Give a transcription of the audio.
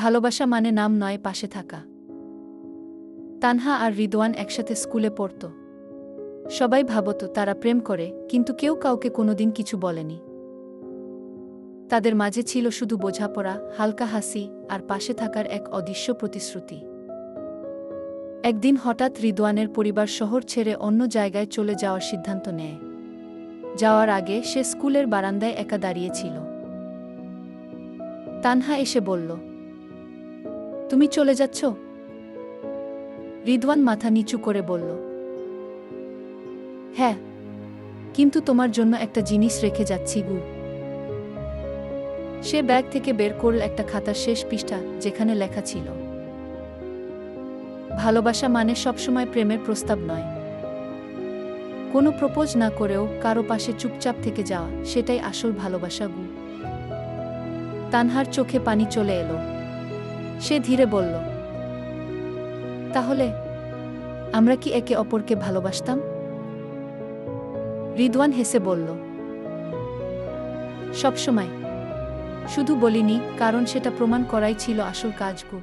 ভালোবাসা মানে নাম নয়, পাশে থাকা। তানহা আর রিদওয়ান একসাথে স্কুলে পড়ত। সবাই ভাবত তারা প্রেম করে, কিন্তু কেউ কাউকে কোনোদিন কিছু বলেনি। তাদের মাঝে ছিল শুধু বোঝাপড়া, হালকা হাসি আর পাশে থাকার এক অদৃশ্য প্রতিশ্রুতি। একদিন হঠাৎ রিদওয়ানের পরিবার শহর ছেড়ে অন্য জায়গায় চলে যাওয়ার সিদ্ধান্ত নেয়। যাওয়ার আগে সে স্কুলের বারান্দায় একা দাঁড়িয়েছিল। তানহা এসে বলল, তুমি চলে যাচ্ছ? রিদওয়ান মাথা নিচু করে বলল, হ্যাঁ, কিন্তু তোমার জন্য একটা জিনিস রেখে যাচ্ছি গু। সে ব্যাগ থেকে বের করল একটা খাতার শেষ পৃষ্ঠা, যেখানে লেখা ছিল, ভালোবাসা মানে সবসময় প্রেমের প্রস্তাব নয়। কোনো প্রপোজ না করেও কারো পাশে চুপচাপ থেকে যাওয়া, সেটাই আসল ভালোবাসা গু। তানহার চোখে পানি চলে এলো। সে ধীরে বলল, তাহলে আমরা কি একে অপরকে ভালোবাসতাম? রিদওয়ান হেসে বলল, সবসময়। শুধু বলিনি, কারণ সেটা প্রমাণ করাই ছিল আসল কাজ গু।